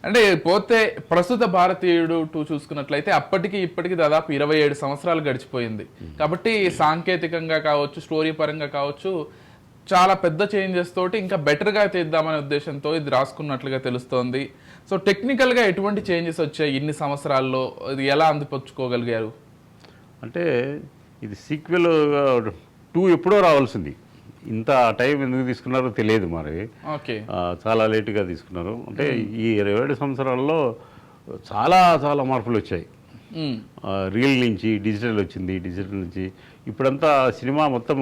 అంటే పోతే ప్రస్తుత భారతీయుడు చూసుకున్నట్లయితే అప్పటికి ఇప్పటికి దాదాపు 27 సంవత్సరాలు గడిచిపోయింది. కాబట్టి సాంకేతికంగా కావచ్చు, స్టోరీ పరంగా కావచ్చు, చాలా పెద్ద చేంజెస్ తోటి ఇంకా బెటర్గా తీద్దామనే ఉద్దేశంతో ఇది రాసుకున్నట్లుగా తెలుస్తోంది. సో టెక్నికల్గా ఎటువంటి చేంజెస్ వచ్చాయి ఇన్ని సంవత్సరాల్లో, ఇది ఎలా అందిపుచ్చుకోగలిగారు? అంటే ఇది సీక్వెల్ 2 ఎప్పుడో రావాల్సింది. ఇంత టైం ఎందుకు తీసుకున్నారో తెలియదు మరి. ఓకే, చాలా లేటుగా తీసుకున్నారు. అంటే ఈ 27 సంవత్సరాల్లో చాలా చాలా మార్పులు వచ్చాయి. రీల్ నుంచి డిజిటల్ వచ్చింది, డిజిటల్ నుంచి ఇప్పుడంతా సినిమా మొత్తం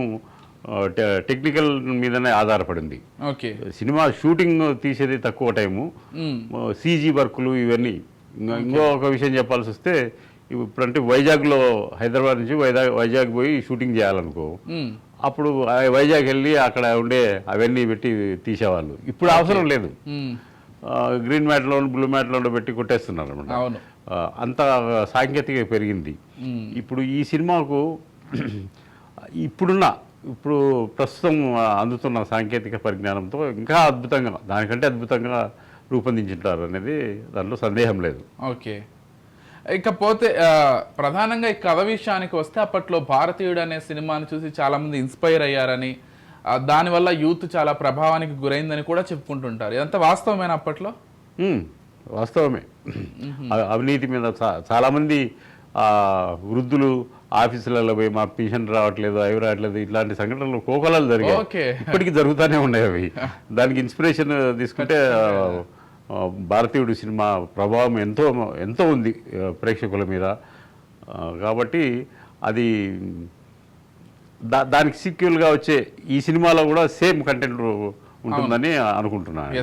టెక్నికల్ మీదనే ఆధారపడింది. ఓకే, సినిమా షూటింగ్ తీసేది తక్కువ టైము, సీజీ వర్కులు ఇవన్నీ. ఇంకో ఒక విషయం చెప్పాల్సి వస్తే, ఇప్పుడంటే వైజాగ్లో హైదరాబాద్ నుంచి వైజాగ్ పోయి షూటింగ్ చేయాలనుకో, అప్పుడు వైజాగ్ వెళ్ళి అక్కడ ఉండే అవన్నీ పెట్టి తీసేవాళ్ళు. ఇప్పుడు అవసరం లేదు, గ్రీన్ మ్యాట్లో బ్లూ మ్యాట్లో పెట్టి కొట్టేస్తున్నారు అనమాట. అంత సాంకేతిక పెరిగింది. ఇప్పుడు ఈ సినిమాకు ఇప్పుడు ప్రస్తుతం అందుతున్న సాంకేతిక పరిజ్ఞానంతో ఇంకా అద్భుతంగా, దానికంటే అద్భుతంగా రూపొందించుంటారు అనేది దాంట్లో సందేహం లేదు. ఓకే, ఇకపోతే ప్రధానంగా ఈ కథ విషయానికి వస్తే, అప్పట్లో భారతీయుడు అనే సినిమాని చూసి చాలామంది ఇన్స్పైర్ అయ్యారని, దానివల్ల యూత్ చాలా ప్రభావానికి గురైందని కూడా చెప్పుకుంటుంటారు. ఇదంతా వాస్తవమేనా? అప్పట్లో వాస్తవమే. అవినీతి మీద చాలామంది వృద్ధులు ఆఫీసులలో పోయి మా పెన్షన్ రావట్లేదు, అవి రావట్లేదు, ఇట్లాంటి సంఘటనలు కోకొలలు జరిగాయి. ఇప్పటికీ జరుగుతూనే ఉన్నాయి అవి. దానికి ఇన్స్పిరేషన్ తీసుకుంటే భారతీయుడు సినిమా ప్రభావం ఎంతో ఉంది ప్రేక్షకుల మీద. కాబట్టి అది దానికి సీక్వెల్గా వచ్చే ఈ సినిమాలో కూడా సేమ్ కంటెంట్ ఉంటుందని అనుకుంటున్నాను.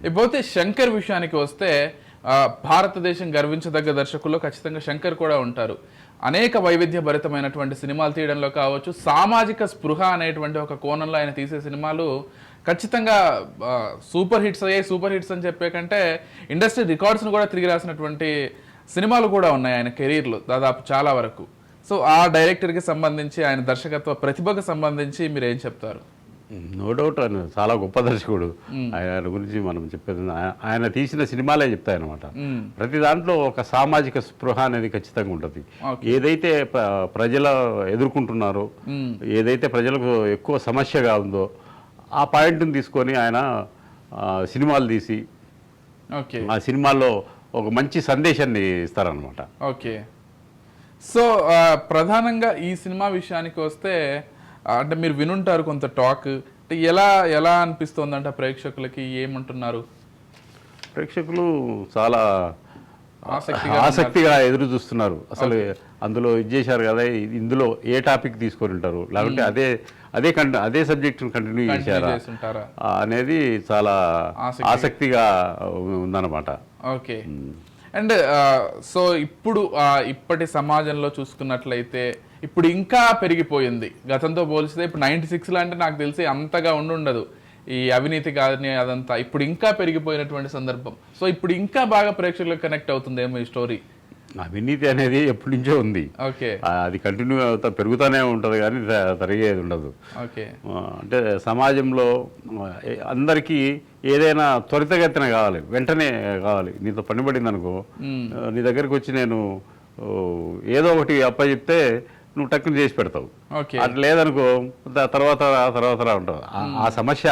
ఇకపోతే శంకర్ విషయానికి వస్తే, భారతదేశం గర్వించదగ్గ దర్శకుల్లో ఖచ్చితంగా శంకర్ కూడా ఉంటారు. అనేక వైవిధ్యభరితమైనటువంటి సినిమాలు తీయడంలో కావచ్చు, సామాజిక స్పృహ అనేటువంటి ఒక కోణంలో ఆయన తీసే సినిమాలు ఖచ్చితంగా సూపర్ హిట్స్ అయ్యాయి. సూపర్ హిట్స్ అని చెప్పే కంటే ఇండస్ట్రీ రికార్డ్స్ను కూడా తిరిగి రాసినటువంటి సినిమాలు కూడా ఉన్నాయి ఆయన కెరీర్లో దాదాపు చాలా వరకు. సో ఆ డైరెక్టర్కి సంబంధించి, ఆయన దర్శకత్వ ప్రతిభకు సంబంధించి మీరు ఏం చెప్తారు? నో డౌట్ ఆయన చాలా గొప్ప దర్శకుడు. ఆయన గురించి మనం చెప్పేది, ఆయన తీసిన సినిమాలే చెప్తాయన్నమాట. ప్రతి దాంట్లో ఒక సామాజిక స్పృహ అనేది ఖచ్చితంగా ఉంటుంది. ఏదైతే ప్రజలు ఎదుర్కొంటున్నారో, ఏదైతే ప్రజలకు ఎక్కువ సమస్యగా ఉందో ఆ పాయింట్ని తీసుకొని ఆయన సినిమాలు తీసి ఆ సినిమాల్లో ఒక మంచి సందేశాన్ని ఇస్తారనమాట. ఓకే, సో ప్రధానంగా ఈ సినిమా విషయానికి వస్తే, అంటే మీరు వినుంటారు కొంత టాక్, అంటే ఎలా అనిపిస్తుంది అంటే ప్రేక్షకులకి ఏమంటున్నారు? ప్రేక్షకులు చాలా ఆసక్తిగా ఎదురు చూస్తున్నారు. అసలు అందులో ఇది చేశారు కదా, ఇందులో ఏ టాపిక్ తీసుకొని ఉంటారు, లేకపోతే అదే సబ్జెక్ట్ కంటిన్యూ చేశారా అనేది చాలా ఆసక్తిగా ఉందన్నమాట. ఓకే, అండ్ సో ఇప్పటి సమాజంలో చూసుకున్నట్లయితే ఇప్పుడు ఇంకా పెరిగిపోయింది గతంతో పోల్చితే. ఇప్పుడు 96 అంటే నాకు తెలిసి అంతగా ఉండదు ఈ అవినీతి కానీ అదంతా. ఇప్పుడు ఇంకా పెరిగిపోయినటువంటి సందర్భం. సో ఇప్పుడు ఇంకా బాగా ప్రేక్షకులకు కనెక్ట్ అవుతుందేమో ఈ స్టోరీ. అవినీతి అనేది ఎప్పటి నుంచో ఉంది. ఓకే, అది కంటిన్యూ పెరుగుతూనే ఉంటుంది కానీ తరిగేది ఉండదు. ఓకే, అంటే సమాజంలో అందరికీ ఏదైనా త్వరితగతిన కావాలి, వెంటనే కావాలి. నీతో పని పడింది అనుకో, నీ దగ్గరికి వచ్చి నేను ఏదో ఒకటి అప్పచెప్తే నువ్వు టక్కుని చేసి పెడతావు. అట్లా లేదనుకో తర్వాత ఉంటావు. ఆ సమస్య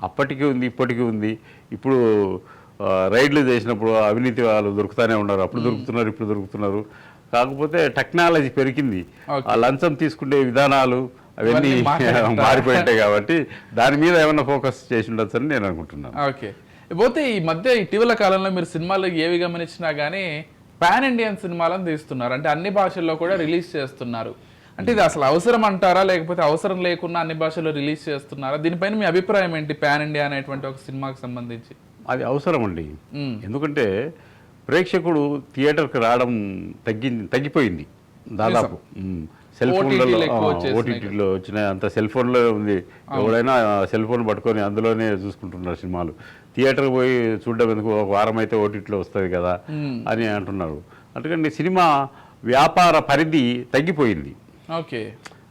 అప్పటికీ ఉంది, ఇప్పటికీ ఉంది. ఇప్పుడు రైడ్లు చేసినప్పుడు అవినీతి వాళ్ళు దొరుకుతూనే ఉన్నారు. అప్పుడు దొరుకుతున్నారు, ఇప్పుడు దొరుకుతున్నారు. కాకపోతే టెక్నాలజీ పెరిగింది, ఆ లంచం తీసుకునే విధానాలు అవన్నీ మారిపోయింటాయి. కాబట్టి దాని మీద ఏమైనా ఫోకస్ చేసి ఉండొచ్చు అని నేను అనుకుంటున్నాను. ఓకే, పోతే ఈ మధ్య ఇటీవల కాలంలో మీరు సినిమాలు ఏవి గమనించినా కానీ పాన్ ఇండియన్ సినిమాలను తీస్తున్నారు. అంటే అన్ని భాషల్లో కూడా రిలీజ్ చేస్తున్నారు. అంటే ఇది అసలు అవసరం అంటారా, లేకపోతే అవసరం లేకుండా అన్ని భాషల్లో రిలీజ్ చేస్తున్నారా? దీనిపైన మీ అభిప్రాయం ఏంటి? పాన్ ఇండియా అనేటువంటి ఒక సినిమాకి సంబంధించి అది అవసరం అండి. ఎందుకంటే ప్రేక్షకుడు థియేటర్కి రావడం తగ్గిపోయింది దాదాపు. సెల్ ఫోన్లలో, ఓటీటీలో వచ్చిన అంత సెల్ ఫోన్లో ఉంది. ఎవరైనా సెల్ ఫోన్ పట్టుకొని అందులోనే చూసుకుంటున్నారు సినిమాలు. థియేటర్కి పోయి చూడడం ఎందుకు, ఒక వారం అయితే ఓటీటీలో వస్తుంది కదా అని అంటున్నారు. అందుకని సినిమా వ్యాపార పరిధి తగ్గిపోయింది. ఓకే,